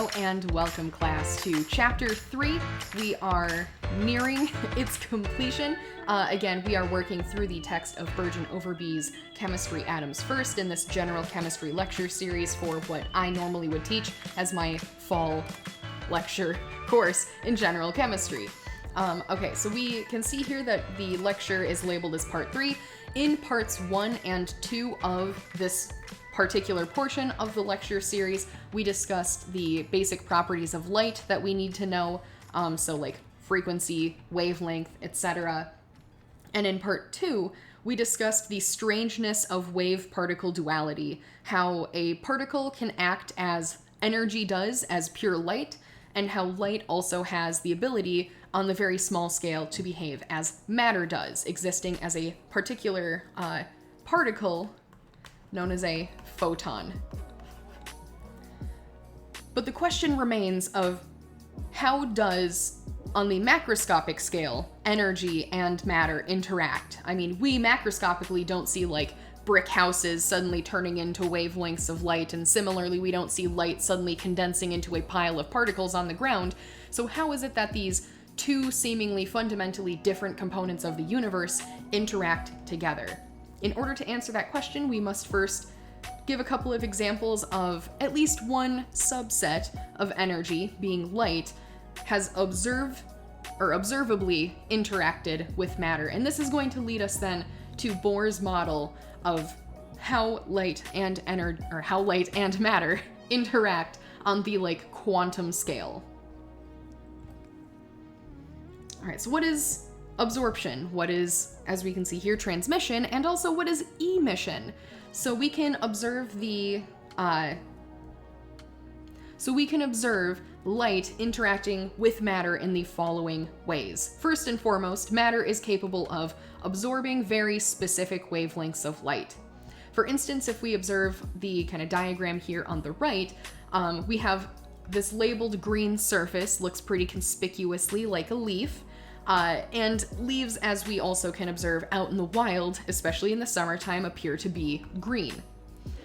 Hello and welcome, class, to Chapter 3. We are nearing its completion. Again, we are working through the text of Burge and Overby's Chemistry Atoms First in this general chemistry lecture series for what I normally would teach as my fall lecture course in general chemistry. Okay, so we can see here that the lecture is labeled as Part 3. In Parts 1 and 2 of this particular portion of the lecture series, we discussed the basic properties of light that we need to know, so like frequency, wavelength, etc. And in Part 2, we discussed the strangeness of wave-particle duality, how a particle can act as energy does as pure light, and how light also has the ability on the very small scale to behave as matter does, existing as a particular particle known as a photon. But the question remains of how does, on the macroscopic scale, energy and matter interact? I mean, we macroscopically don't see like brick houses suddenly turning into wavelengths of light, and similarly we don't see light suddenly condensing into a pile of particles on the ground. So how is it that these two seemingly fundamentally different components of the universe interact together? In order to answer that question, we must first give a couple of examples of at least one subset of energy, being light, has observably interacted with matter. And this is going to lead us then to Bohr's model of how light and matter interact on the like quantum scale. All right, so what is absorption? What is, as we can see here, transmission? And also, what is emission? So we can observe light interacting with matter in the following ways. First and foremost, matter is capable of absorbing very specific wavelengths of light. For instance, if we observe the kind of diagram here on the right, we have this labeled green surface, looks pretty conspicuously like a leaf. And leaves, as we also can observe out in the wild, especially in the summertime, appear to be green.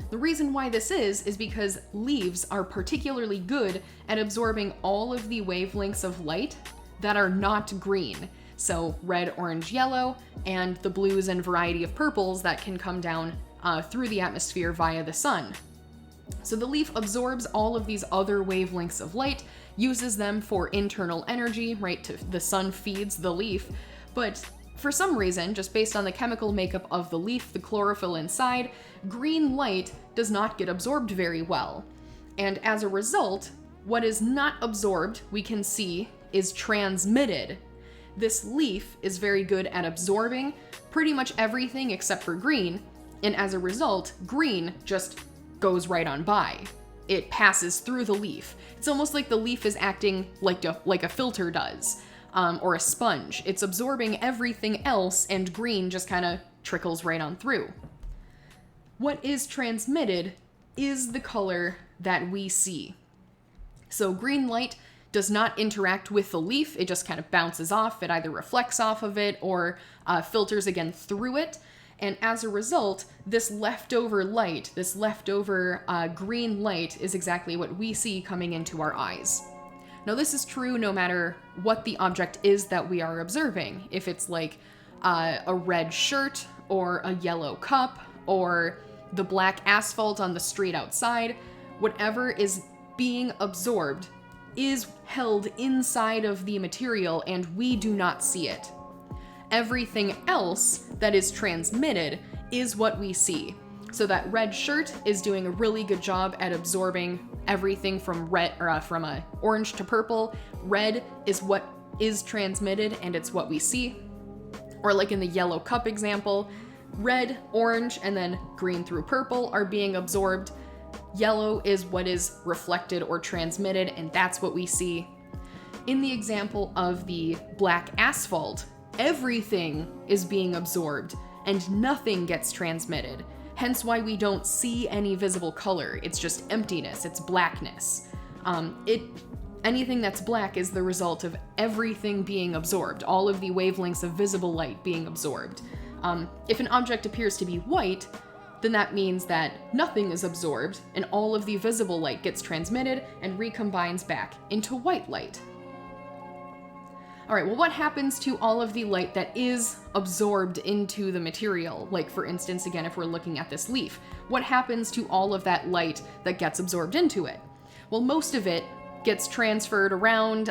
The reason why this is because leaves are particularly good at absorbing all of the wavelengths of light that are not green. So red, orange, yellow, and the blues and variety of purples that can come down through the atmosphere via the sun. So the leaf absorbs all of these other wavelengths of light, uses them for internal energy, right? The sun feeds the leaf, but for some reason, just based on the chemical makeup of the leaf, the chlorophyll inside, green light does not get absorbed very well. And as a result, what is not absorbed, we can see, is transmitted. This leaf is very good at absorbing pretty much everything except for green, and as a result, green just goes right on by. It passes through the leaf. It's almost like the leaf is acting like a filter does, or a sponge. It's absorbing everything else, and green just kind of trickles right on through. What is transmitted is the color that we see. So green light does not interact with the leaf. It just kind of bounces off. It either reflects off of it or filters again through it. And as a result, this leftover light, this leftover green light, is exactly what we see coming into our eyes. Now, this is true no matter what the object is that we are observing. If it's like a red shirt, or a yellow cup, or the black asphalt on the street outside, whatever is being absorbed is held inside of the material, and we do not see it. Everything else that is transmitted is what we see. So that red shirt is doing a really good job at absorbing everything from orange to purple. Red is what is transmitted, and it's what we see. Or like in the yellow cup example, red, orange, and then green through purple are being absorbed. Yellow is what is reflected or transmitted, and that's what we see. In the example of the black asphalt, everything is being absorbed and nothing gets transmitted. Hence why we don't see any visible color. It's just emptiness, it's blackness. Anything that's black is the result of everything being absorbed, all of the wavelengths of visible light being absorbed. If an object appears to be white, then that means that nothing is absorbed and all of the visible light gets transmitted and recombines back into white light. All right, well, what happens to all of the light that is absorbed into the material? Like, for instance, again, if we're looking at this leaf, what happens to all of that light that gets absorbed into it? Well, most of it gets transferred around.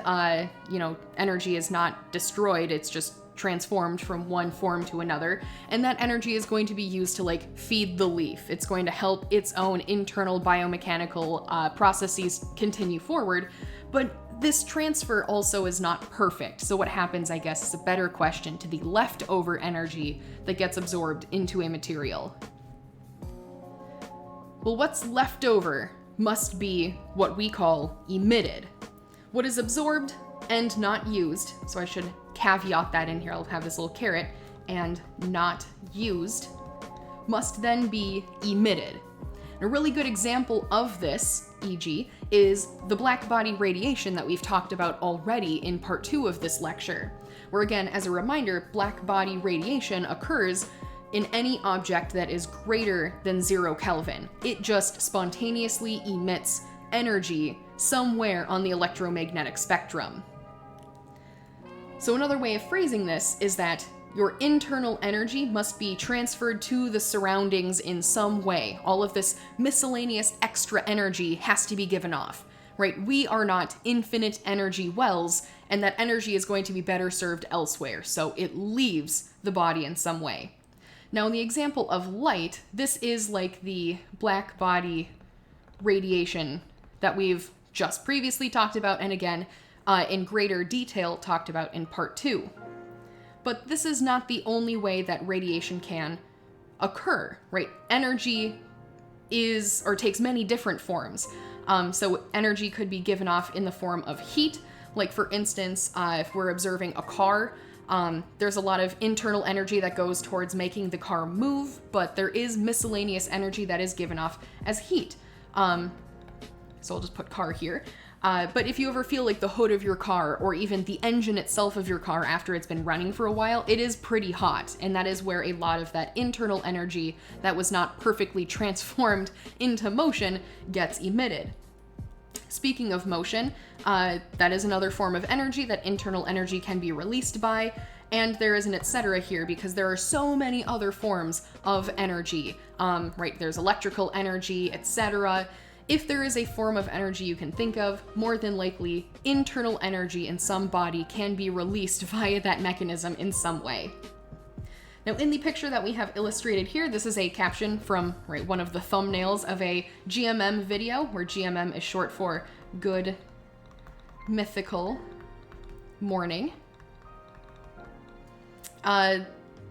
Energy is not destroyed, it's just transformed from one form to another, and that energy is going to be used to like feed the leaf. It's going to help its own internal biomechanical processes continue forward, but this transfer also is not perfect. So what happens, I guess, is a better question to the leftover energy that gets absorbed into a material. Well, what's left over must be what we call emitted. What is absorbed and not used, so I should caveat that in here, I'll have this little caret, and not used, must then be emitted. A really good example of this, e.g., is the black body radiation that we've talked about already in part 2 of this lecture, where again, as a reminder, black body radiation occurs in any object that is greater than 0 Kelvin. It just spontaneously emits energy somewhere on the electromagnetic spectrum. So another way of phrasing this is that your internal energy must be transferred to the surroundings in some way. All of this miscellaneous extra energy has to be given off, right? We are not infinite energy wells, and that energy is going to be better served elsewhere, so it leaves the body in some way. Now, in the example of light, this is like the black body radiation that we've just previously talked about, and again, in greater detail talked about in part 2. But this is not the only way that radiation can occur, right? Energy is, or takes many different forms. So energy could be given off in the form of heat. Like for instance, if we're observing a car, there's a lot of internal energy that goes towards making the car move, but there is miscellaneous energy that is given off as heat. So I'll just put car here. But if you ever feel like the hood of your car or even the engine itself of your car after it's been running for a while, it is pretty hot. And that is where a lot of that internal energy that was not perfectly transformed into motion gets emitted. Speaking of motion, that is another form of energy that internal energy can be released by. And there is an etc. here because there are so many other forms of energy, right? There's electrical energy, etc. If there is a form of energy you can think of, more than likely internal energy in some body can be released via that mechanism in some way. Now in the picture that we have illustrated here, this is a caption from one of the thumbnails of a GMM video, where GMM is short for Good Mythical Morning.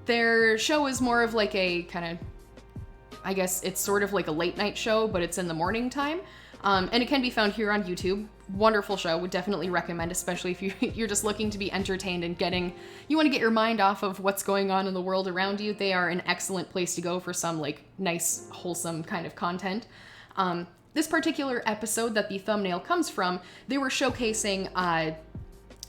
Their show is more of like a kind of, I guess it's sort of like a late night show, but it's in the morning time. And it can be found here on YouTube. Wonderful show, would definitely recommend, especially if you're just looking to be entertained and you want to get your mind off of what's going on in the world around you. They are an excellent place to go for some like nice, wholesome kind of content. This particular episode that the thumbnail comes from, they were showcasing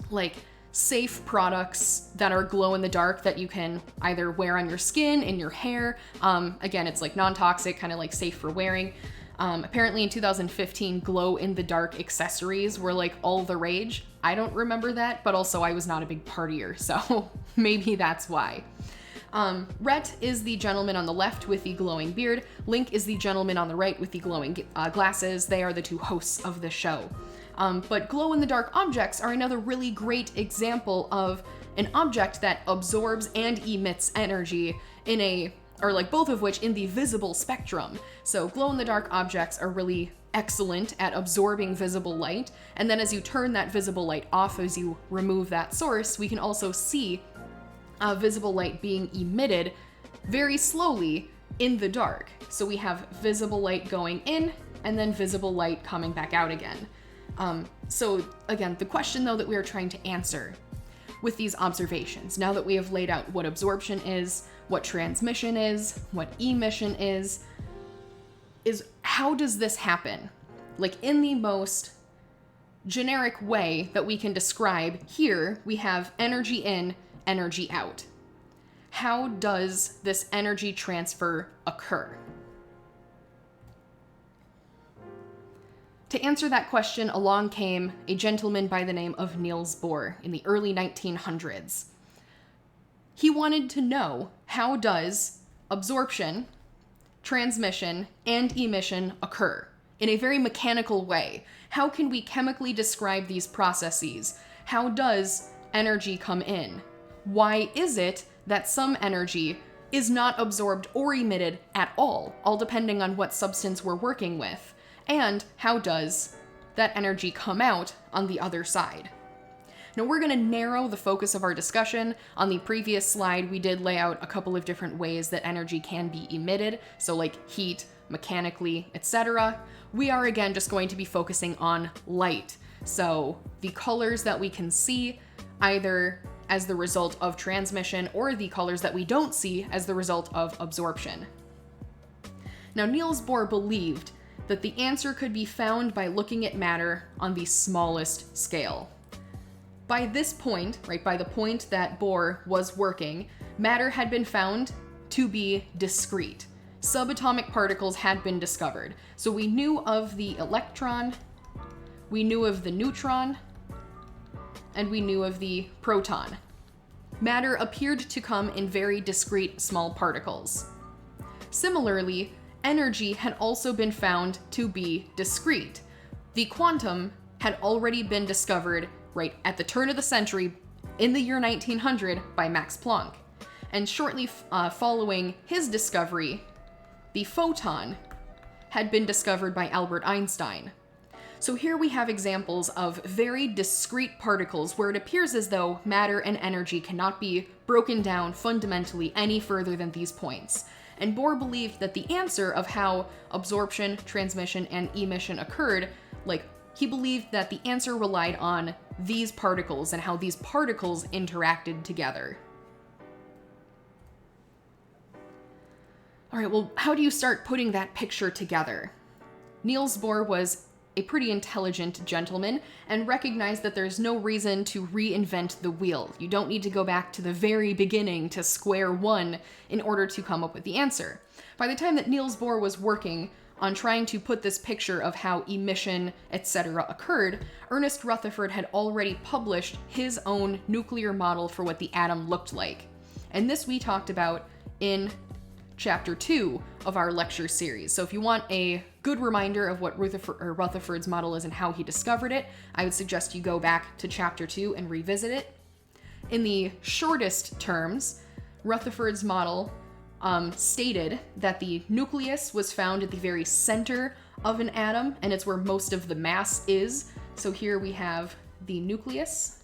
like safe products that are glow in the dark that you can either wear on your skin, in your hair. Again, it's like non-toxic, kind of like safe for wearing. Apparently in 2015, glow in the dark accessories were like all the rage. I don't remember that, but also I was not a big partier, so maybe that's why. Rhett is the gentleman on the left with the glowing beard. Link is the gentleman on the right with the glowing glasses. They are the two hosts of the show. But glow-in-the-dark objects are another really great example of an object that absorbs and emits energy or like both of which in the visible spectrum. So glow-in-the-dark objects are really excellent at absorbing visible light, and then as you turn that visible light off, as you remove that source, we can also see visible light being emitted very slowly in the dark. So we have visible light going in, and then visible light coming back out again. So again, the question though that we are trying to answer with these observations, now that we have laid out what absorption is, what transmission is, what emission is how does this happen? Like in the most generic way that we can describe here, we have energy in, energy out. How does this energy transfer occur? To answer that question, along came a gentleman by the name of Niels Bohr in the early 1900s. He wanted to know, how does absorption, transmission, and emission occur in a very mechanical way? How can we chemically describe these processes? How does energy come in? Why is it that some energy is not absorbed or emitted at all depending on what substance we're working with? And how does that energy come out on the other side? Now we're going to narrow the focus of our discussion. On the previous slide, we did lay out a couple of different ways that energy can be emitted, so like heat, mechanically, etc. We are again just going to be focusing on light. So the colors that we can see either as the result of transmission or the colors that we don't see as the result of absorption. Now Niels Bohr believed that the answer could be found by looking at matter on the smallest scale. By this point, right, by the point that Bohr was working, matter had been found to be discrete. Subatomic particles had been discovered. So we knew of the electron, we knew of the neutron, and we knew of the proton. Matter appeared to come in very discrete small particles. Similarly, energy had also been found to be discrete. The quantum had already been discovered right at the turn of the century in the year 1900 by Max Planck. And shortly following his discovery, the photon had been discovered by Albert Einstein. So here we have examples of very discrete particles where it appears as though matter and energy cannot be broken down fundamentally any further than these points. And Bohr believed that the answer of how absorption, transmission, and emission occurred, he believed that the answer relied on these particles and how these particles interacted together. All right, well, how do you start putting that picture together? Niels Bohr was a pretty intelligent gentleman and recognized that there's no reason to reinvent the wheel. You don't need to go back to the very beginning to square one in order to come up with the answer. By the time that Niels Bohr was working on trying to put this picture of how emission, etc. occurred, Ernest Rutherford had already published his own nuclear model for what the atom looked like. And this we talked about in Chapter 2 of our lecture series. So if you want a good reminder of what Rutherford's model is and how he discovered it, I would suggest you go back to Chapter 2 and revisit it. In the shortest terms, Rutherford's model stated that the nucleus was found at the very center of an atom, and it's where most of the mass is. So here we have the nucleus,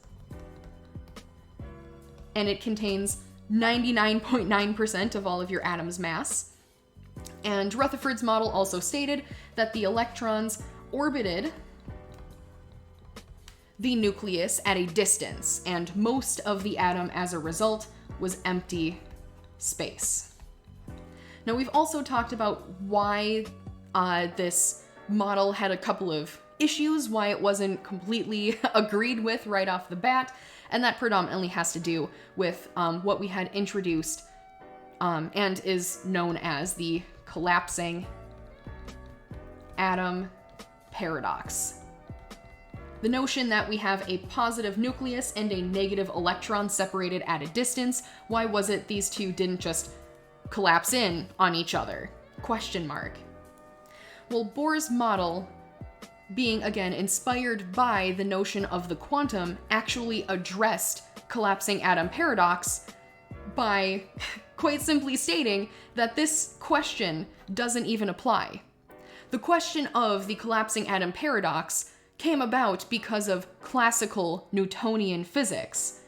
and it contains 99.9% of all of your atom's mass. And Rutherford's model also stated that the electrons orbited the nucleus at a distance, and most of the atom as a result was empty space. Now we've also talked about why this model had a couple of issues, why it wasn't completely agreed with right off the bat, and that predominantly has to do with what we had introduced and is known as the collapsing atom paradox. The notion that we have a positive nucleus and a negative electron separated at a distance. Why was it these two didn't just collapse in on each other? Question mark. Well, Bohr's model, being again inspired by the notion of the quantum, actually addressed collapsing atom paradox by quite simply stating that this question doesn't even apply. The question of the collapsing atom paradox came about because of classical Newtonian physics.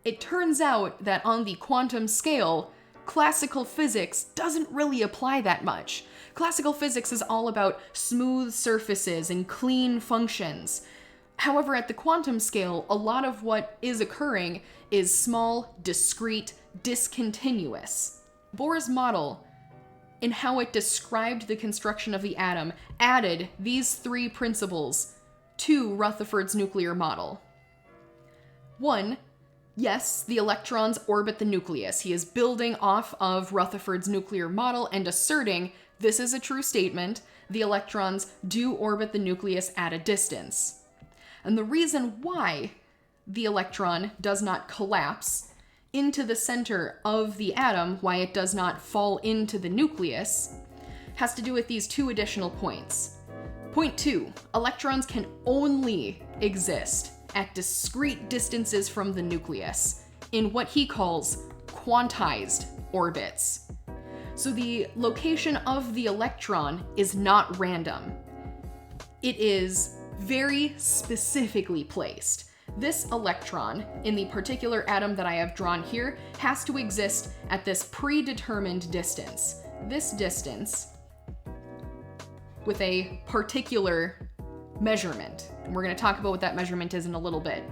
It turns out that on the quantum scale, classical physics doesn't really apply that much. Classical physics is all about smooth surfaces and clean functions. However, at the quantum scale, a lot of what is occurring is small, discrete, discontinuous. Bohr's model, in how it described the construction of the atom, added these three principles to Rutherford's nuclear model. 1. Yes, the electrons orbit the nucleus. He is building off of Rutherford's nuclear model and asserting this is a true statement, the electrons do orbit the nucleus at a distance. And the reason why the electron does not collapse into the center of the atom, why it does not fall into the nucleus, has to do with these two additional points. Point 2, electrons can only exist at discrete distances from the nucleus in what he calls quantized orbits. So the location of the electron is not random. It is very specifically placed. This electron, in the particular atom that I have drawn here, has to exist at this predetermined distance. This distance with a particular measurement. And we're going to talk about what that measurement is in a little bit.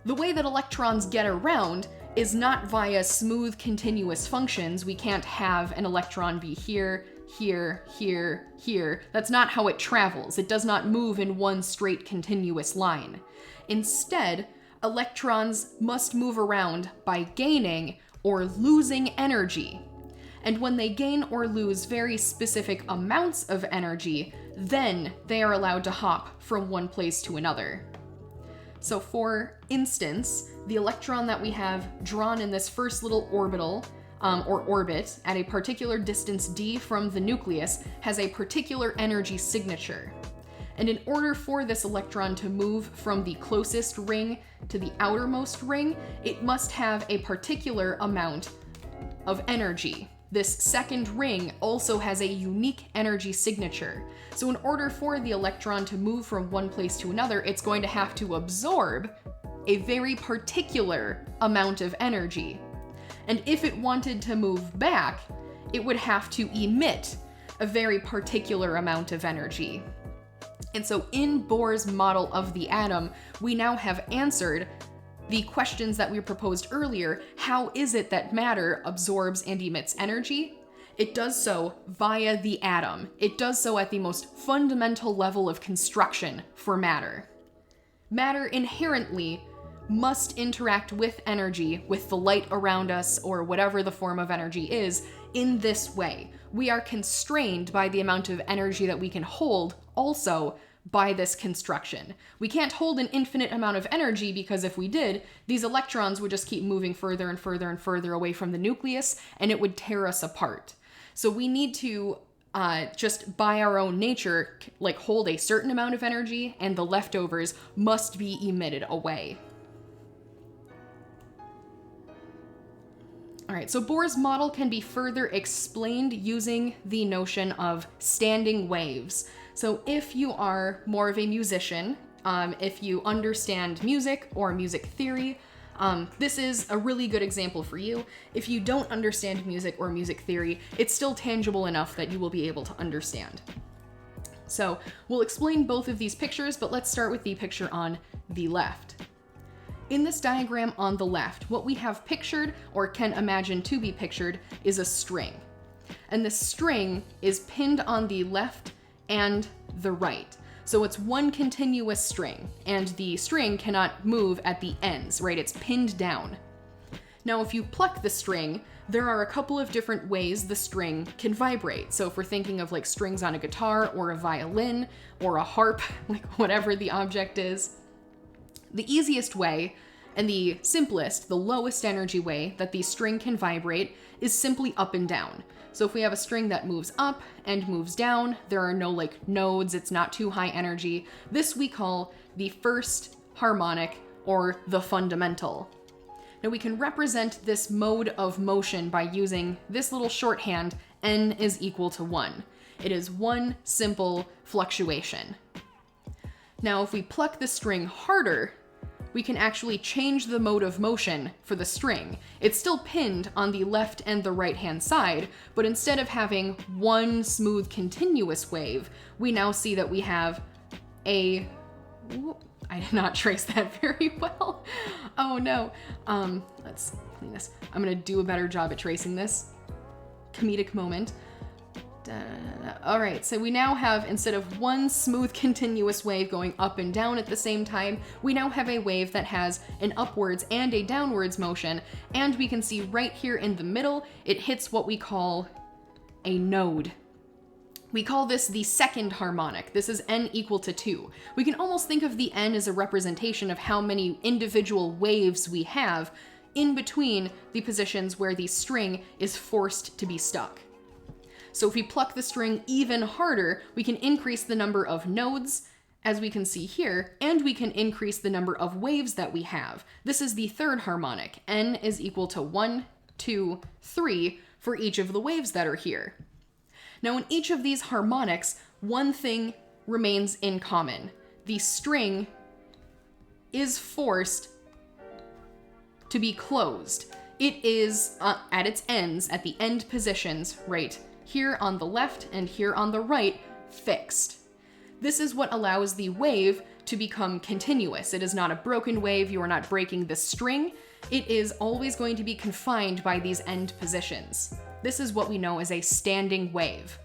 The way that electrons get around is not via smooth continuous functions. We can't have an electron be here, here, here, here. That's not how it travels. It does not move in one straight continuous line. Instead, electrons must move around by gaining or losing energy. And when they gain or lose very specific amounts of energy, then they are allowed to hop from one place to another. So for instance, the electron that we have drawn in this first little orbital, or orbit, at a particular distance d from the nucleus, has a particular energy signature. And in order for this electron to move from the closest ring to the outermost ring, it must have a particular amount of energy. This second ring also has a unique energy signature. So in order for the electron to move from one place to another, it's going to have to absorb a very particular amount of energy. And if it wanted to move back, it would have to emit a very particular amount of energy. And so in Bohr's model of the atom, we now have answered the questions that we proposed earlier. How is it that matter absorbs and emits energy? It does so via the atom. It does so at the most fundamental level of construction for matter. Matter inherently must interact with energy, with the light around us, or whatever the form of energy is, in this way. We are constrained by the amount of energy that we can hold, also by this construction. We can't hold an infinite amount of energy, because if we did, these electrons would just keep moving further and further and further away from the nucleus, and it would tear us apart. So we need to just by our own nature, like, hold a certain amount of energy, and the leftovers must be emitted away. All right, so Bohr's model can be further explained using the notion of standing waves. So if you are more of a musician, if you understand music or music theory, this is a really good example for you. If you don't understand music or music theory, it's still tangible enough that you will be able to understand. So we'll explain both of these pictures, but let's start with the picture on the left. In this diagram on the left, what we have pictured, or can imagine to be pictured, is a string. And the string is pinned on the left and the right. So it's one continuous string, and the string cannot move at the ends, right? It's pinned down. Now, if you pluck the string, there are a couple of different ways the string can vibrate. So if we're thinking of like strings on a guitar or a violin or a harp, like whatever the object is, the easiest way and the simplest, the lowest energy way that the string can vibrate is simply up and down. So if we have a string that moves up and moves down, there are no like nodes, it's not too high energy. This we call the first harmonic, or the fundamental. Now we can represent this mode of motion by using this little shorthand, n is equal to 1. It is one simple fluctuation. Now if we pluck the string harder, we can actually change the mode of motion for the string. It's still pinned on the left and the right hand side, but instead of having one smooth continuous wave, we now see that we have a... I did not trace that very well. Oh no. Let's clean this. I'm gonna do a better job at tracing this. Comedic moment. All right, so we now have, instead of one smooth continuous wave going up and down at the same time, we now have a wave that has an upwards and a downwards motion, and we can see right here in the middle, it hits what we call a node. We call this the second harmonic. This is n equal to 2. We can almost think of the n as a representation of how many individual waves we have in between the positions where the string is forced to be stuck. So if we pluck the string even harder, we can increase the number of nodes, as we can see here, and we can increase the number of waves that we have. This is the third harmonic. N is equal to 1, 2, 3 for each of the waves that are here. Now in each of these harmonics, one thing remains in common. The string is forced to be closed. It is at its ends, at the end positions, right here on the left and here on the right, fixed. This is what allows the wave to become continuous. It is not a broken wave, you are not breaking the string. It is always going to be confined by these end positions. This is what we know as a standing wave.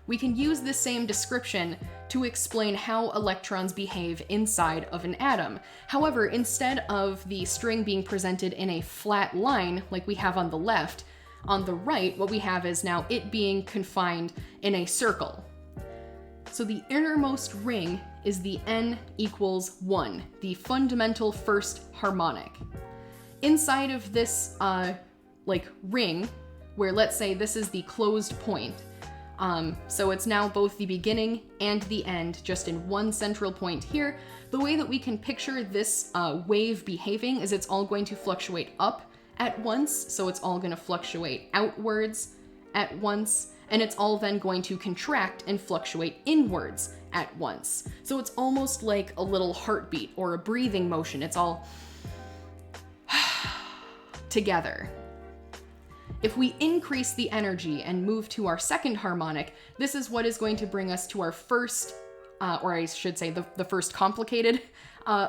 We can use this same description to explain how electrons behave inside of an atom. However, instead of the string being presented in a flat line like we have on the left, on the right, what we have is now it being confined in a circle. So the innermost ring is the n equals 1, the fundamental first harmonic. Inside of this ring, where let's say this is the closed point, so it's now both the beginning and the end just in one central point here. The way that we can picture this wave behaving is it's all going to fluctuate up at once, so it's all going to fluctuate outwards at once, and it's all then going to contract and fluctuate inwards at once. So it's almost like a little heartbeat or a breathing motion. It's all together. If we increase the energy and move to our second harmonic, this is what is going to bring us to our first, or I should say the first complicated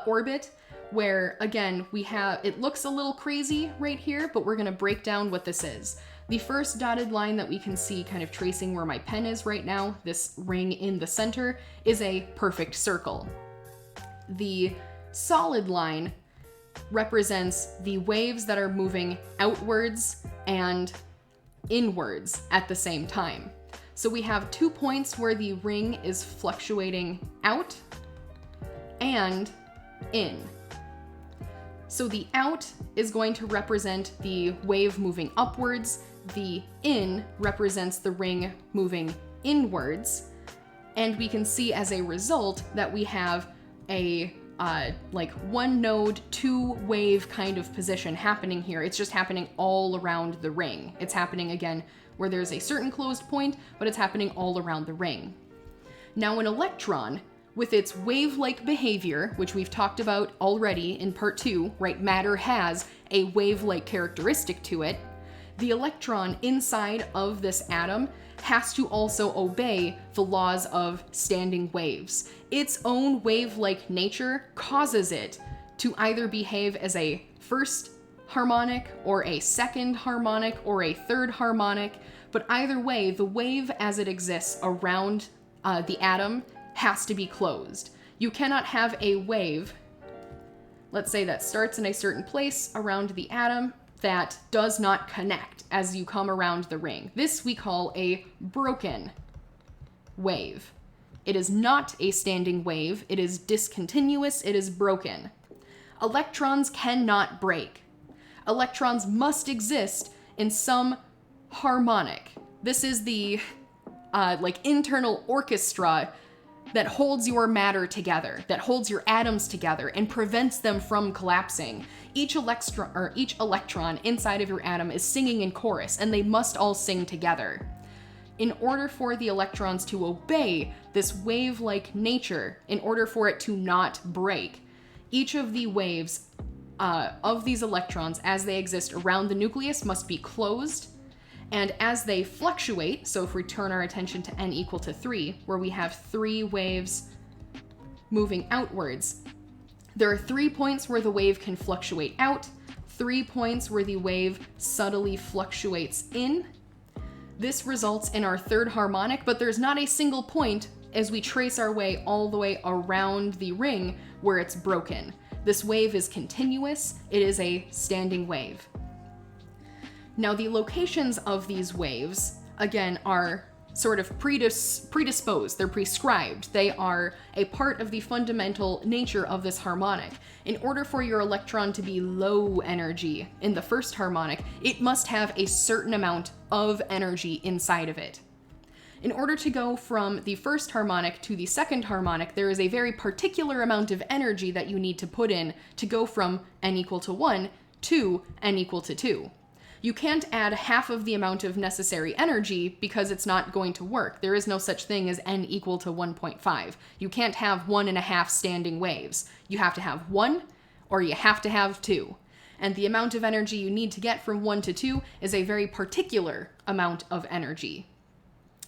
orbit, where again, we have, it looks a little crazy right here, but we're gonna break down what this is. The first dotted line that we can see kind of tracing where my pen is right now, this ring in the center, is a perfect circle. The solid line represents the waves that are moving outwards and inwards at the same time. So we have 2 points where the ring is fluctuating out and in. So the out is going to represent the wave moving upwards, the in represents the ring moving inwards, and we can see as a result that we have a like one node, 2 wave kind of position happening here. It's just happening all around the ring. It's happening again where there's a certain closed point, but it's happening all around the ring. Now an electron, with its wave-like behavior, which we've talked about already in part 2, right? Matter has a wave-like characteristic to it. The electron inside of this atom has to also obey the laws of standing waves. Its own wave-like nature causes it to either behave as a first harmonic or a second harmonic or a third harmonic, but either way, the wave as it exists around the atom has to be closed. You cannot have a wave, let's say that starts in a certain place around the atom, that does not connect as you come around the ring. This we call a broken wave. It is not a standing wave, it is discontinuous, it is broken. Electrons cannot break. Electrons must exist in some harmonic. This is the internal orchestra that holds your matter together, that holds your atoms together and prevents them from collapsing. Each electron inside of your atom is singing in chorus, and they must all sing together. In order for the electrons to obey this wave-like nature, in order for it to not break, each of the waves of these electrons as they exist around the nucleus must be closed. And as they fluctuate, so if we turn our attention to n equal to 3, where we have 3 waves moving outwards, there are 3 points where the wave can fluctuate out, 3 points where the wave subtly fluctuates in. This results in our third harmonic, but there's not a single point as we trace our way all the way around the ring where it's broken. This wave is continuous, it is a standing wave. Now the locations of these waves, again, are sort of predisposed, they're prescribed, they are a part of the fundamental nature of this harmonic. In order for your electron to be low energy in the first harmonic, it must have a certain amount of energy inside of it. In order to go from the first harmonic to the second harmonic, there is a very particular amount of energy that you need to put in to go from n equal to 1 to n equal to 2. You can't add half of the amount of necessary energy because it's not going to work. There is no such thing as n equal to 1.5. You can't have 1.5 standing waves. You have to have 1 or you have to have 2. And the amount of energy you need to get from 1 to 2 is a very particular amount of energy.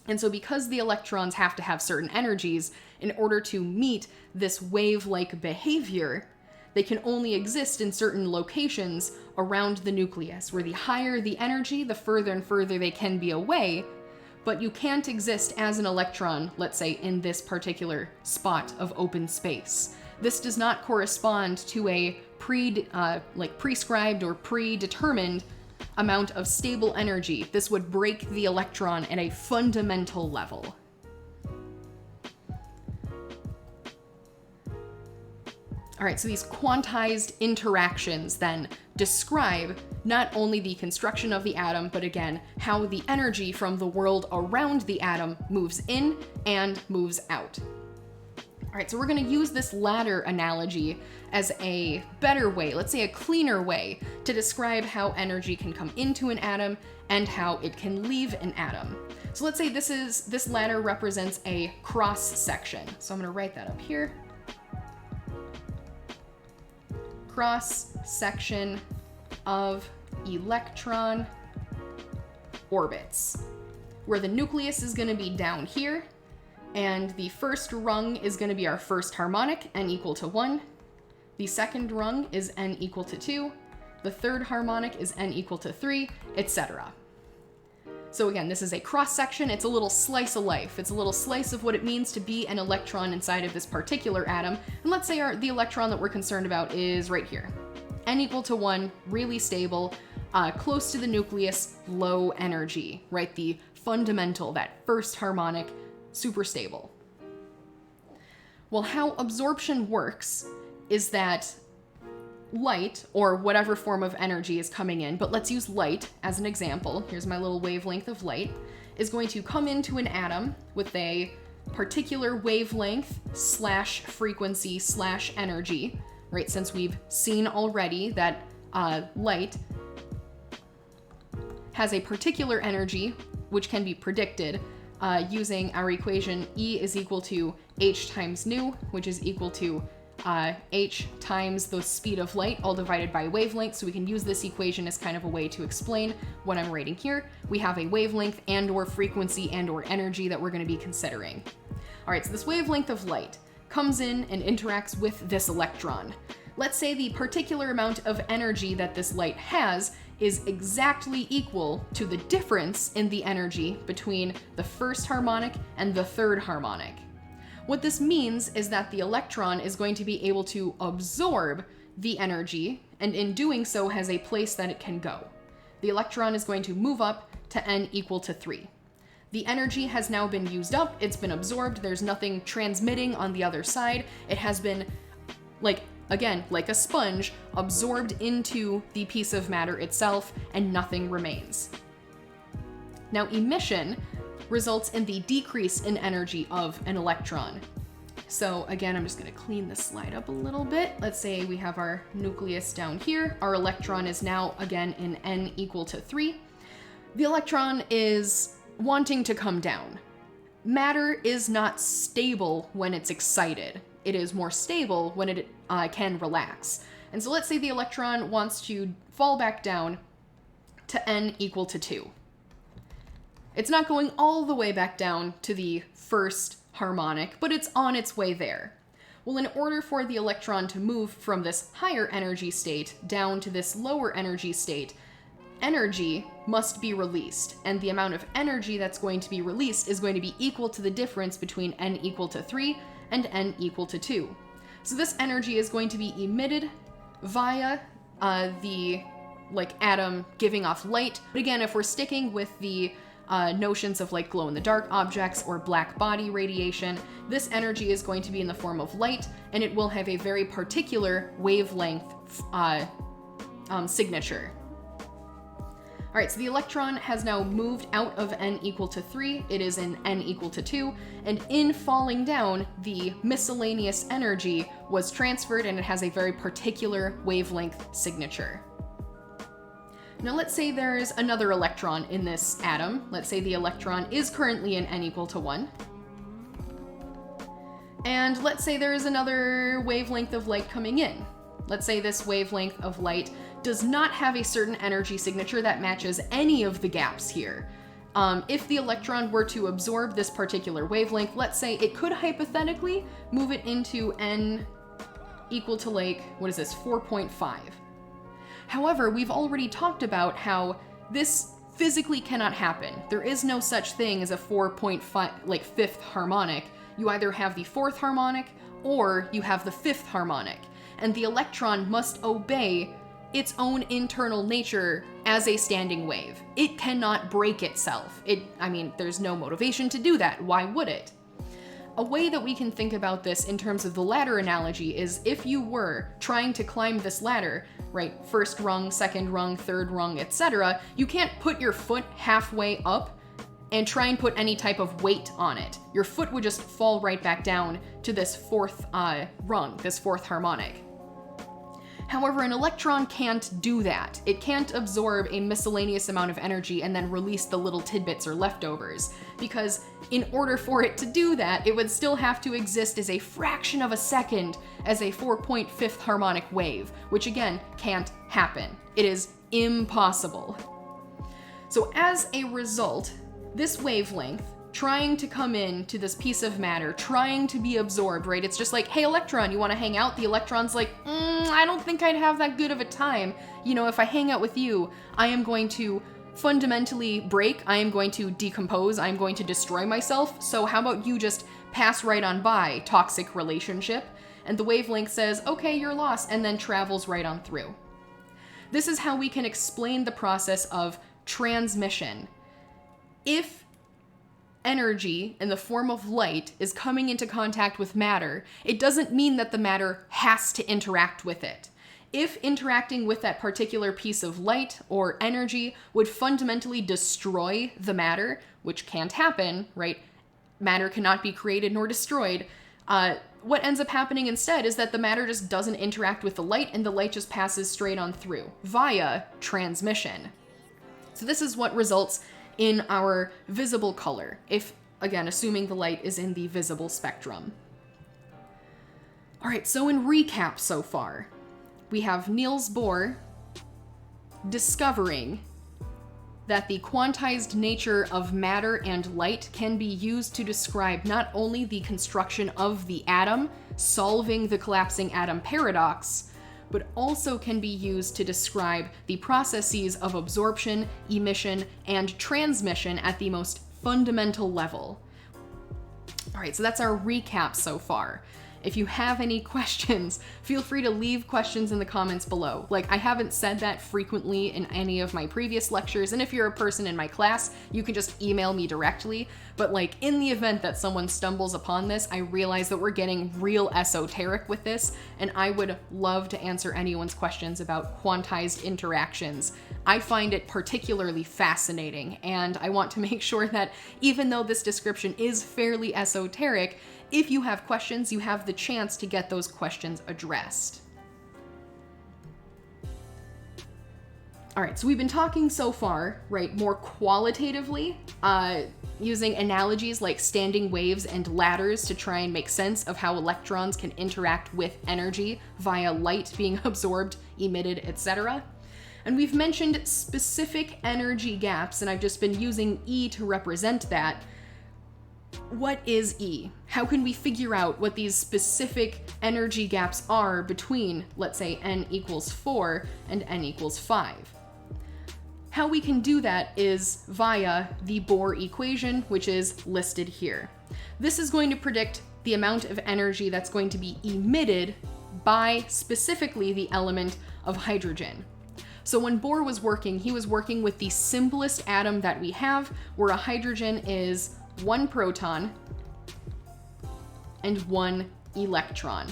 And so because the electrons have to have certain energies in order to meet this wave-like behavior, they can only exist in certain locations around the nucleus, where the higher the energy, the further and further they can be away, but you can't exist as an electron, let's say, in this particular spot of open space. This does not correspond to a prescribed or predetermined amount of stable energy. This would break the electron at a fundamental level. All right, so these quantized interactions then describe not only the construction of the atom, but again, how the energy from the world around the atom moves in and moves out. All right, so we're going to use this ladder analogy as a better way, let's say a cleaner way, to describe how energy can come into an atom and how it can leave an atom. So let's say this ladder represents a cross section. So I'm going to write that up here. Cross section of electron orbits, where the nucleus is going to be down here, and the first rung is going to be our first harmonic, n equal to 1. The second rung is n equal to 2. The third harmonic is n equal to 3, etc. So again, this is a cross-section. It's a little slice of life. It's a little slice of what it means to be an electron inside of this particular atom. And let's say the electron that we're concerned about is right here. N equal to 1, really stable, close to the nucleus, low energy, right? The fundamental, that first harmonic, super stable. Well, how absorption works is that light, or whatever form of energy is coming in, but let's use light as an example. Here's my little wavelength of light, is going to come into an atom with a particular wavelength / frequency / energy, right? Since we've seen already that light has a particular energy, which can be predicted using our equation E is equal to h times nu, which is equal to h times the speed of light, all divided by wavelength. So we can use this equation as kind of a way to explain what I'm writing here. We have a wavelength and or frequency and or energy that we're going to be considering. All right, so this wavelength of light comes in and interacts with this electron. Let's say the particular amount of energy that this light has is exactly equal to the difference in the energy between the first harmonic and the third harmonic. What this means is that the electron is going to be able to absorb the energy, and in doing so has a place that it can go. The electron is going to move up to n equal to 3. The energy has now been used up, it's been absorbed, there's nothing transmitting on the other side. It has been, like a sponge, absorbed into the piece of matter itself, and nothing remains. Now, emission results in the decrease in energy of an electron. So again, I'm just going to clean this slide up a little bit. Let's say we have our nucleus down here. Our electron is now again in n equal to 3. The electron is wanting to come down. Matter is not stable when it's excited. It is more stable when it can relax. And so let's say the electron wants to fall back down to n equal to 2. It's not going all the way back down to the first harmonic, but it's on its way there. Well, in order for the electron to move from this higher energy state down to this lower energy state, energy must be released, and the amount of energy that's going to be released is going to be equal to the difference between n equal to 3 and n equal to 2. So this energy is going to be emitted via the atom giving off light. But again, if we're sticking with the notions of like glow-in-the-dark objects or black body radiation, this energy is going to be in the form of light, and it will have a very particular wavelength signature. All right, so the electron has now moved out of n equal to 3. It is in n equal to 2, and in falling down, the miscellaneous energy was transferred, and it has a very particular wavelength signature. Now let's say there's another electron in this atom. Let's say the electron is currently in n equal to 1. And let's say there is another wavelength of light coming in. Let's say this wavelength of light does not have a certain energy signature that matches any of the gaps here. If the electron were to absorb this particular wavelength, let's say it could hypothetically move it into n equal to like, 4.5. However, we've already talked about how this physically cannot happen. There is no such thing as a 4.5, like fifth harmonic. You either have the fourth harmonic or you have the fifth harmonic. And the electron must obey its own internal nature as a standing wave. It cannot break itself. There's no motivation to do that. Why would it? A way that we can think about this in terms of the ladder analogy is if you were trying to climb this ladder, right, first rung, second rung, third rung, etc., you can't put your foot halfway up and try and put any type of weight on it. Your foot would just fall right back down to this fourth rung, this fourth harmonic. However, an electron can't do that. It can't absorb a miscellaneous amount of energy and then release the little tidbits or leftovers, because in order for it to do that, it would still have to exist as a fraction of a second as a 4.5 harmonic wave, which again, can't happen. It is impossible. So as a result, this wavelength trying to come in to this piece of matter, trying to be absorbed, right? It's just like, hey, electron, you want to hang out? The electron's like, I don't think I'd have that good of a time. You know, if I hang out with you, I am going to fundamentally break, I am going to decompose, I am going to destroy myself. So how about you just pass right on by, toxic relationship? And the wavelength says, okay, you're lost, and then travels right on through. This is how we can explain the process of transmission. If energy in the form of light is coming into contact with matter, it doesn't mean that the matter has to interact with it. If interacting with that particular piece of light or energy would fundamentally destroy the matter, which can't happen, right? Matter cannot be created nor destroyed. What ends up happening instead is that the matter just doesn't interact with the light and the light just passes straight on through via transmission. So this is what results in our visible color, if, again, assuming the light is in the visible spectrum. All right, so in recap so far, we have Niels Bohr discovering that the quantized nature of matter and light can be used to describe not only the construction of the atom, solving the collapsing atom paradox, but also can be used to describe the processes of absorption, emission, and transmission at the most fundamental level. All right, so that's our recap so far. If you have any questions, feel free to leave questions in the comments below. Like, I haven't said that frequently in any of my previous lectures, and if you're a person in my class, you can just email me directly. But like, in the event that someone stumbles upon this, I realize that we're getting real esoteric with this, and I would love to answer anyone's questions about quantized interactions. I find it particularly fascinating, and I want to make sure that even though this description is fairly esoteric, if you have questions, you have the chance to get those questions addressed. All right, so we've been talking so far, right, more qualitatively, using analogies like standing waves and ladders to try and make sense of how electrons can interact with energy via light being absorbed, emitted, etc. And we've mentioned specific energy gaps, and I've just been using E to represent that. What is E? How can we figure out what these specific energy gaps are between, let's say, n equals 4 and n equals 5? How we can do that is via the Bohr equation, which is listed here. This is going to predict the amount of energy that's going to be emitted by specifically the element of hydrogen. So when Bohr was working, he was working with the simplest atom that we have, where a hydrogen is 1 proton and 1 electron.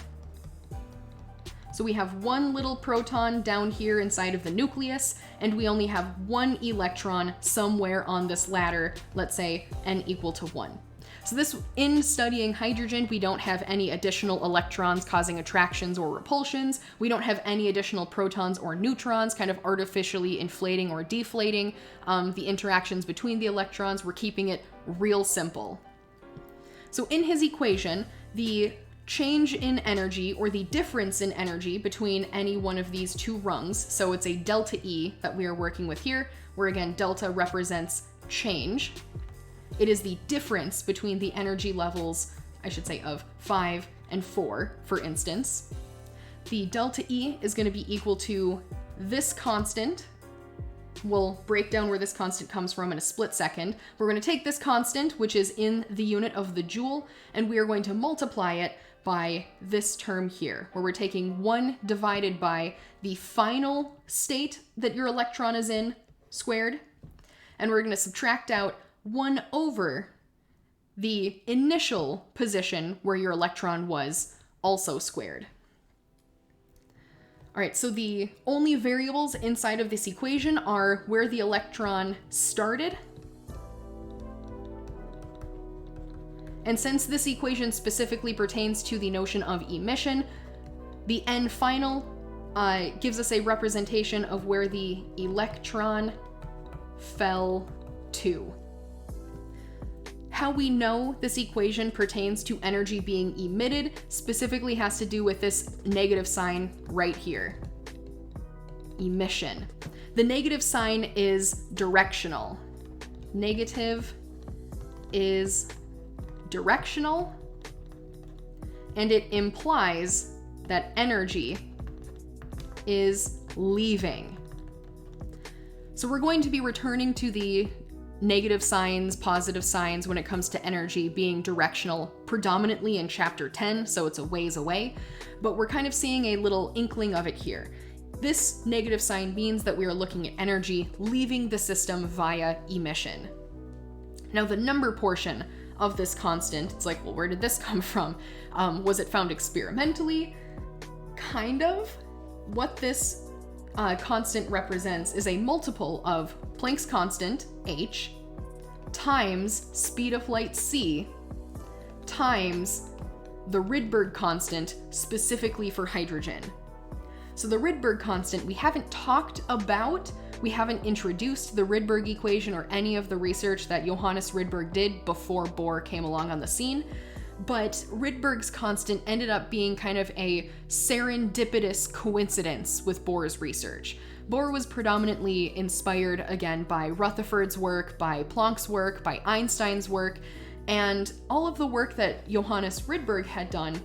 So we have 1 little proton down here inside of the nucleus, and we only have 1 electron somewhere on this ladder, let's say n equal to 1. So this, in studying hydrogen, we don't have any additional electrons causing attractions or repulsions. We don't have any additional protons or neutrons kind of artificially inflating or deflating the interactions between the electrons. We're keeping it real simple. So in his equation, the change in energy, or the difference in energy between any one of these two rungs, so it's a delta E that we are working with here, where again delta represents change. It is the difference between the energy levels, I should say, of 5 and 4, for instance. The delta E is going to be equal to this constant. We'll break down where this constant comes from in a split second. We're going to take this constant, which is in the unit of the joule, and we are going to multiply it by this term here, where we're taking 1 divided by the final state that your electron is in, squared, and we're going to subtract out 1 over the initial position where your electron was, also squared. All right, so the only variables inside of this equation are where the electron started. And since this equation specifically pertains to the notion of emission, the n final gives us a representation of where the electron fell to. How we know this equation pertains to energy being emitted specifically has to do with this negative sign right here. Emission. The negative sign is directional. Negative is directional, and it implies that energy is leaving. So we're going to be returning to the negative signs, positive signs when it comes to energy being directional predominantly in chapter 10, so it's a ways away, but we're kind of seeing a little inkling of it here. This negative sign means that we are looking at energy leaving the system via emission. Now the number portion of this constant, it's like, well, where did this come from? Was it found experimentally? Kind of. What this constant represents is a multiple of Planck's constant, h, times speed of light, c, times the Rydberg constant specifically for hydrogen. So the Rydberg constant we haven't talked about, we haven't introduced the Rydberg equation or any of the research that Johannes Rydberg did before Bohr came along on the scene. But Rydberg's constant ended up being kind of a serendipitous coincidence with Bohr's research. Bohr was predominantly inspired, again, by Rutherford's work, by Planck's work, by Einstein's work, and all of the work that Johannes Rydberg had done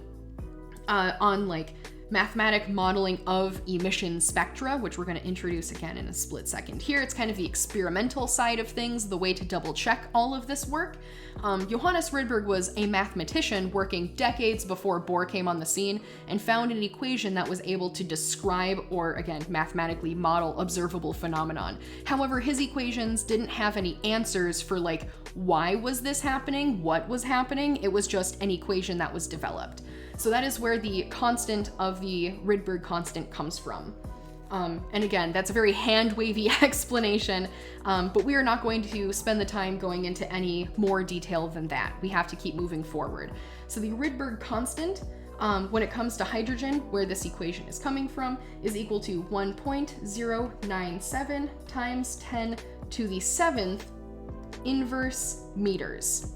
on like mathematic modeling of emission spectra, which we're going to introduce again in a split second here. It's kind of the experimental side of things, the way to double check all of this work. Johannes Rydberg was a mathematician working decades before Bohr came on the scene and found an equation that was able to describe or, again, mathematically model observable phenomenon. However, his equations didn't have any answers for like, why was this happening? What was happening? It was just an equation that was developed. So that is where the constant of the Rydberg constant comes from. And again, that's a very hand-wavy explanation, but we are not going to spend the time going into any more detail than that. We have to keep moving forward. So the Rydberg constant, when it comes to hydrogen, where this equation is coming from, is equal to 1.097 times 10 to the 7th inverse meters.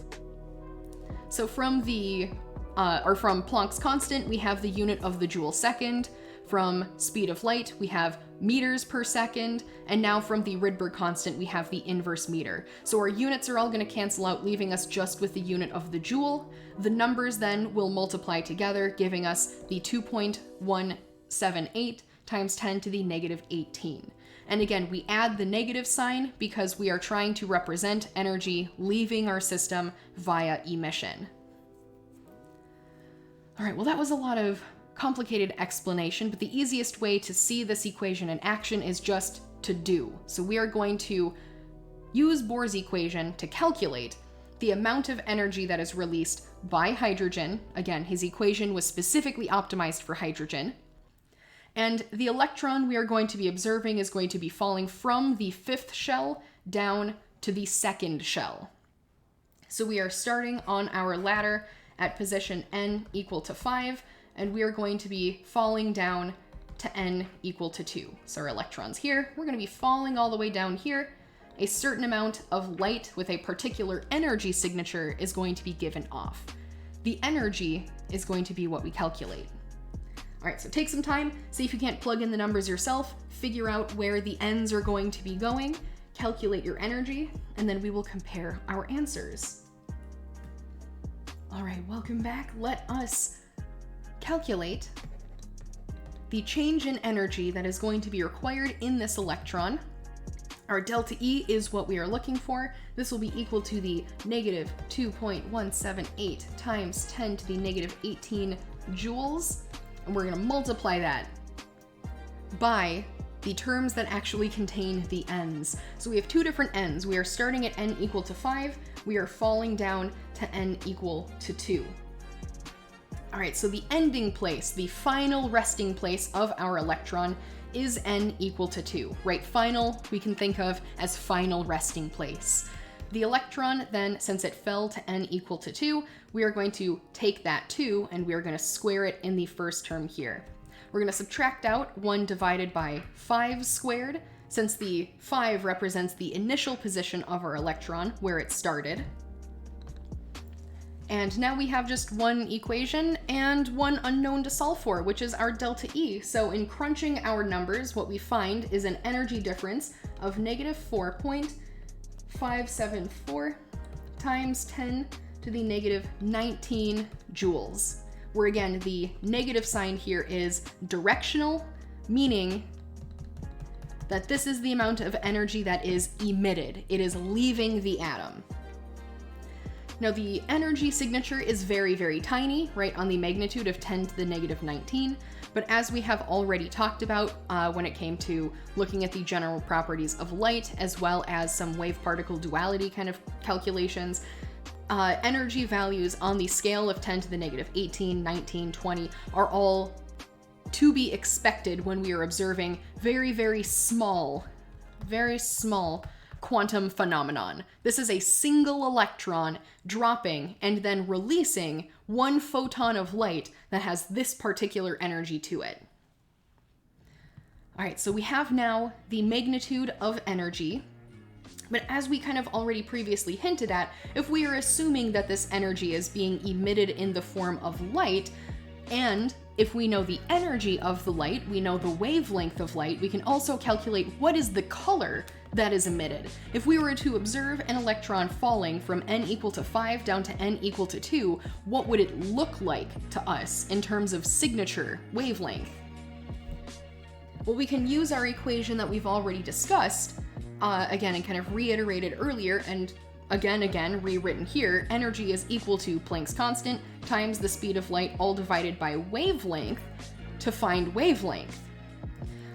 So from the from Planck's constant, we have the unit of the joule second. From speed of light, we have meters per second. And now from the Rydberg constant, we have the inverse meter. So our units are all going to cancel out, leaving us just with the unit of the joule. The numbers then will multiply together, giving us the 2.178 times 10 to the negative 18. And again, we add the negative sign because we are trying to represent energy leaving our system via emission. All right, well, that was a lot of complicated explanation, but the easiest way to see this equation in action is just to do. So we are going to use Bohr's equation to calculate the amount of energy that is released by hydrogen. Again, his equation was specifically optimized for hydrogen. And the electron we are going to be observing is going to be falling from the 5th shell down to the 2nd shell. So we are starting on our ladder at position n equal to 5, and we are going to be falling down to n equal to 2. So our electrons here, we're going to be falling all the way down here. A certain amount of light with a particular energy signature is going to be given off. The energy is going to be what we calculate. All right, so take some time, see if you can't plug in the numbers yourself, figure out where the n's are going to be going, calculate your energy, and then we will compare our answers. All right, welcome back. Let us calculate the change in energy that is going to be required in this electron. Our delta E is what we are looking for. This will be equal to the negative 2.178 times 10 to the negative 18 joules. And we're going to multiply that by the terms that actually contain the n's. So we have two different n's. We are starting at n equal to 5. We are falling down to n equal to 2. All right, so the ending place, the final resting place of our electron is n equal to 2, right? Final, we can think of as final resting place. The electron then, since it fell to n equal to 2, we are going to take that 2 and we are going to square it in the first term here. We're going to subtract out 1 divided by 5 squared, since the 5 represents the initial position of our electron, where it started. And now we have just one equation and one unknown to solve for, which is our delta E. So in crunching our numbers, what we find is an energy difference of negative 4.574 times 10 to the negative 19 joules, where again, the negative sign here is directional, meaning that this is the amount of energy that is emitted. It is leaving the atom. Now the energy signature is very, very tiny, right, on the magnitude of 10 to the negative 19, but as we have already talked about when it came to looking at the general properties of light, as well as some wave-particle duality kind of calculations, energy values on the scale of 10 to the negative 18, 19, 20 are all to be expected when we are observing very, very small quantum phenomenon. This is a single electron dropping and then releasing one photon of light that has this particular energy to it. All right, so we have now the magnitude of energy, but as we kind of already previously hinted at, if we are assuming that this energy is being emitted in the form of light, and if we know the energy of the light, we know the wavelength of light, we can also calculate what is the color that is emitted. If we were to observe an electron falling from n equal to 5 down to n equal to 2, what would it look like to us in terms of signature wavelength? Well, we can use our equation that we've already discussed, again, and kind of reiterated earlier, and again, rewritten here. Energy is equal to Planck's constant times the speed of light, all divided by wavelength, to find wavelength.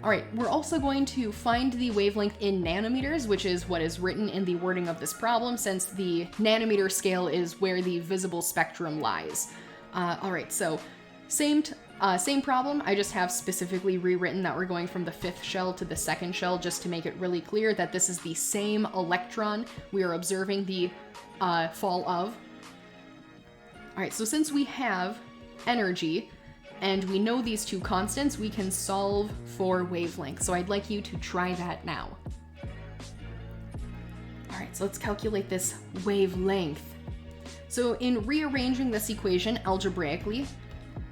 All right, we're also going to find the wavelength in nanometers, which is what is written in the wording of this problem, since the nanometer scale is where the visible spectrum lies. All right, so same problem. I just have specifically rewritten that we're going from the 5th shell to the 2nd shell, just to make it really clear that this is the same electron we are observing the fall of. All right, so since we have energy, and we know these two constants, we can solve for wavelength. So I'd like you to try that now. All right, so let's calculate this wavelength. So in rearranging this equation algebraically,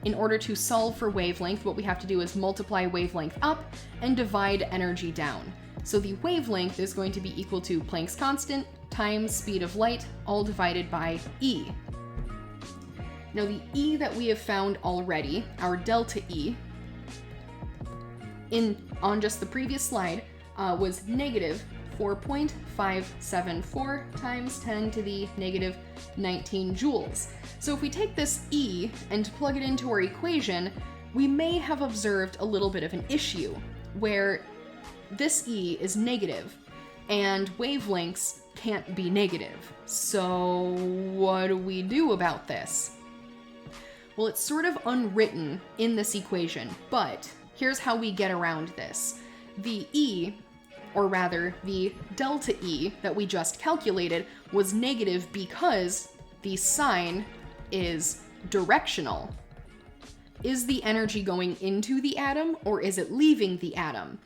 in order to solve for wavelength, what we have to do is multiply wavelength up and divide energy down. So the wavelength is going to be equal to Planck's constant times speed of light, all divided by E. Now the E that we have found already, our delta E, on just the previous slide, was negative 4.574 times 10 to the negative 19 joules. So if we take this E and plug it into our equation, we may have observed a little bit of an issue where this E is negative and wavelengths can't be negative. So what do we do about this? Well, it's sort of unwritten in this equation, but here's how we get around this. The E, or rather the delta E that we just calculated, was negative because the sign is directional. Is the energy going into the atom or is it leaving the atom?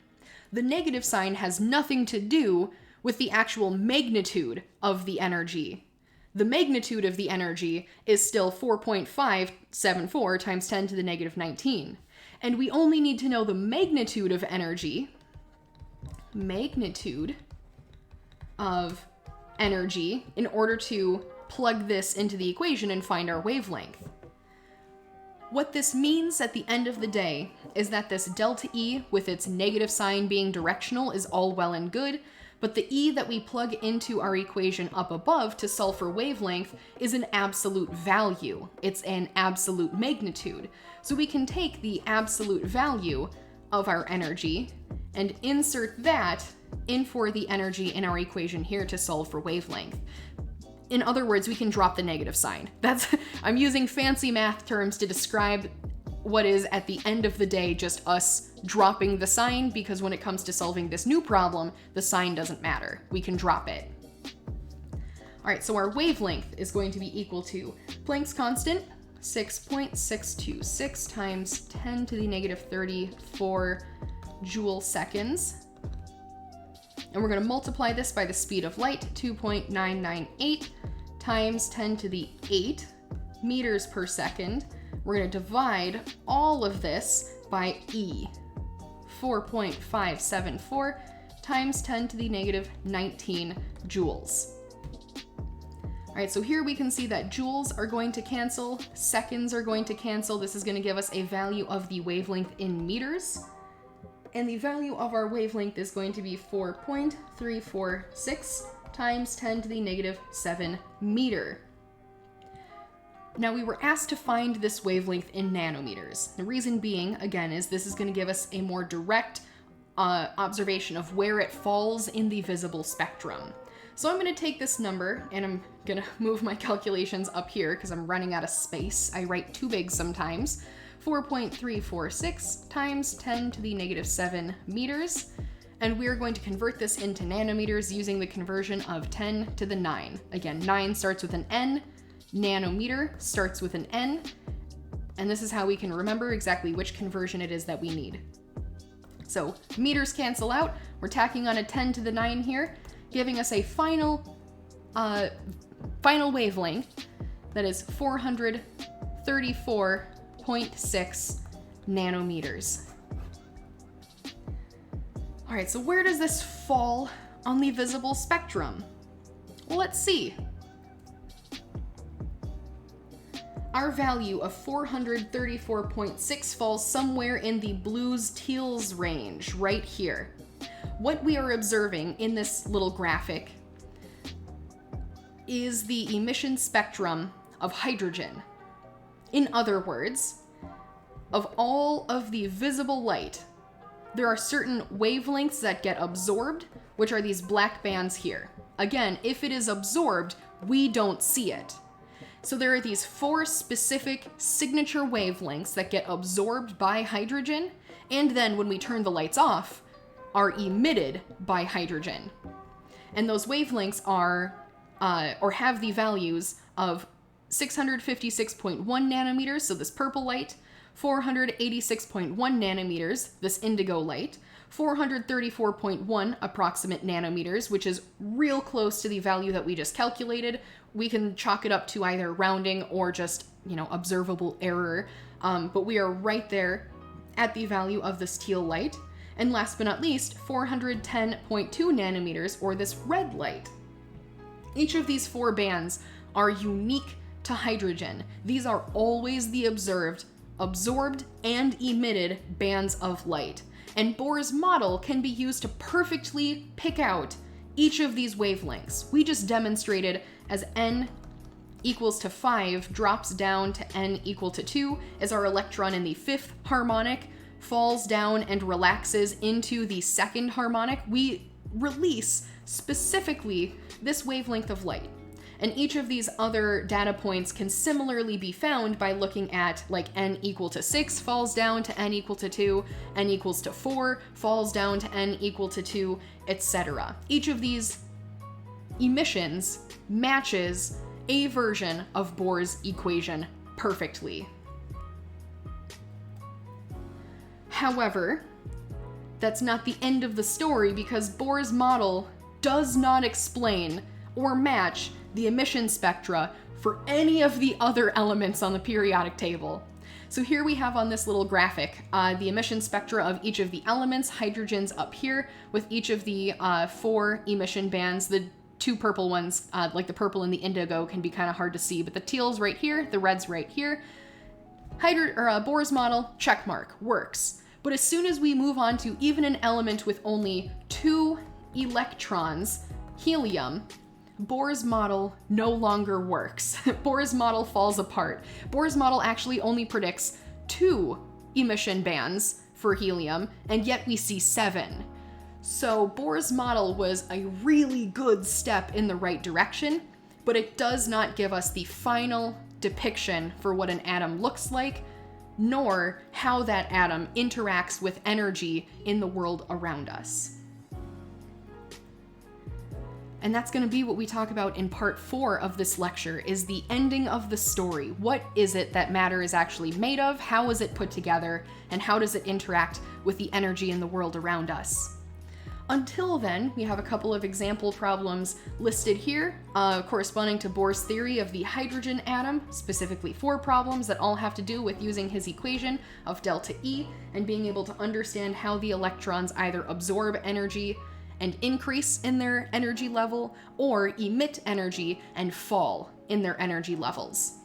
The negative sign has nothing to do with the actual magnitude of the energy. The magnitude of the energy is still 4.574 times 10 to the negative 19. And we only need to know the magnitude of energy, in order to plug this into the equation and find our wavelength. What this means at the end of the day is that this delta E with its negative sign being directional is all well and good, but the E that we plug into our equation up above to solve for wavelength is an absolute value. It's an absolute magnitude. So we can take the absolute value of our energy and insert that in for the energy in our equation here to solve for wavelength. In other words, we can drop the negative sign. I'm using fancy math terms to describe what is, at the end of the day, just us dropping the sign, because when it comes to solving this new problem, the sign doesn't matter. We can drop it. All right, so our wavelength is going to be equal to Planck's constant, 6.626 times 10 to the negative 34 joule seconds. And we're going to multiply this by the speed of light, 2.998 times 10 to the 8 meters per second. We're going to divide all of this by E, 4.574 times 10 to the negative 19 joules. All right, so here we can see that joules are going to cancel, seconds are going to cancel. This is going to give us a value of the wavelength in meters. And the value of our wavelength is going to be 4.346 times 10 to the negative 7 meter. Now, we were asked to find this wavelength in nanometers. The reason being, again, is this is going to give us a more direct observation of where it falls in the visible spectrum. So I'm going to take this number, and I'm going to move my calculations up here because I'm running out of space. I write too big sometimes. 4.346 times 10 to the negative 7 meters. And we're going to convert this into nanometers using the conversion of 10 to the 9. Again, 9 starts with an N, nanometer starts with an N, and this is how we can remember exactly which conversion it is that we need. So meters cancel out, we're tacking on a 10 to the 9 here, giving us a final wavelength that is 434.6 nanometers. All right, so where does this fall on the visible spectrum? Well, let's see. Our value of 434.6 falls somewhere in the blues teals range, right here. What we are observing in this little graphic is the emission spectrum of hydrogen. In other words, of all of the visible light, there are certain wavelengths that get absorbed, which are these black bands here. Again, if it is absorbed, we don't see it. So there are these 4 specific signature wavelengths that get absorbed by hydrogen, and then when we turn the lights off, are emitted by hydrogen. And those wavelengths are, or have the values of 656.1 nanometers, so this purple light, 486.1 nanometers, this indigo light, 434.1 approximate nanometers, which is real close to the value that we just calculated. We can chalk it up to either rounding or just, observable error, but we are right there at the value of this teal light. And last but not least, 410.2 nanometers, or this red light. Each of these 4 bands are unique to hydrogen. These are always the absorbed and emitted bands of light. And Bohr's model can be used to perfectly pick out each of these wavelengths. We just demonstrated as n equals to 5 drops down to n equal to 2 as our electron in the 5th harmonic falls down and relaxes into the 2nd harmonic, we release specifically this wavelength of light. And each of these other data points can similarly be found by looking at like n equal to 6 falls down to n equal to 2, n equals to 4 falls down to n equal to 2, etc. Each of these emissions matches a version of Bohr's equation perfectly. However, that's not the end of the story, because Bohr's model does not explain or match the emission spectra for any of the other elements on the periodic table. So here we have on this little graphic the emission spectra of each of the elements. Hydrogen's up here with each of the 4 emission bands. The 2 purple ones, like the purple and the indigo, can be kind of hard to see, but the teal's right here, the red's right here. Bohr's model, check mark, works. But as soon as we move on to even an element with only 2 electrons, helium, Bohr's model no longer works. Bohr's model falls apart. Bohr's model actually only predicts 2 emission bands for helium, and yet we see 7. So Bohr's model was a really good step in the right direction, but it does not give us the final depiction for what an atom looks like, nor how that atom interacts with energy in the world around us. And that's going to be what we talk about in part 4 of this lecture, is the ending of the story. What is it that matter is actually made of? How is it put together? And how does it interact with the energy in the world around us? Until then, we have a couple of example problems listed here, corresponding to Bohr's theory of the hydrogen atom, specifically 4 problems that all have to do with using his equation of delta E and being able to understand how the electrons either absorb energy and increase in their energy level, or emit energy and fall in their energy levels.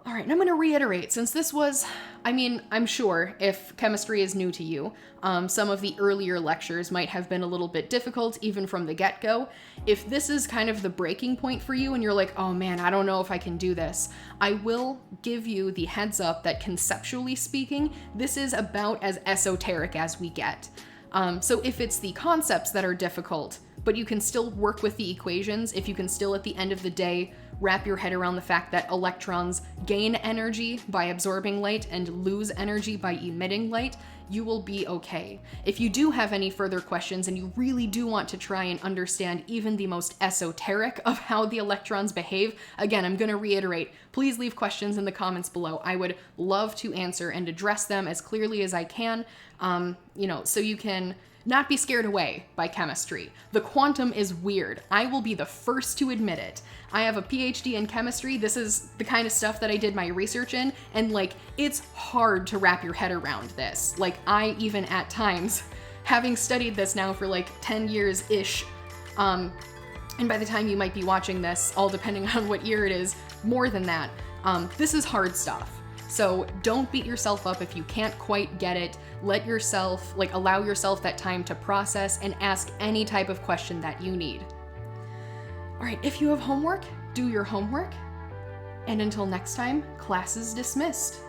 All right, and I'm going to reiterate, since this was, I'm sure if chemistry is new to you, some of the earlier lectures might have been a little bit difficult, even from the get-go. If this is kind of the breaking point for you and you're like, oh man, I don't know if I can do this, I will give you the heads up that conceptually speaking, this is about as esoteric as we get. So if it's the concepts that are difficult, but you can still work with the equations, if you can still at the end of the day wrap your head around the fact that electrons gain energy by absorbing light and lose energy by emitting light, you will be okay. If you do have any further questions and you really do want to try and understand even the most esoteric of how the electrons behave, again, I'm going to reiterate, please leave questions in the comments below. I would love to answer and address them as clearly as I can, so you can not be scared away by chemistry. The quantum is weird. I will be the first to admit it. I have a PhD in chemistry. This is the kind of stuff that I did my research in, and it's hard to wrap your head around this. I even at times, having studied this now for 10 years-ish, and by the time you might be watching this, all depending on what year it is, more than that, this is hard stuff. So don't beat yourself up if you can't quite get it. Let yourself, allow yourself that time to process and ask any type of question that you need. All right, if you have homework, do your homework. And until next time, class is dismissed.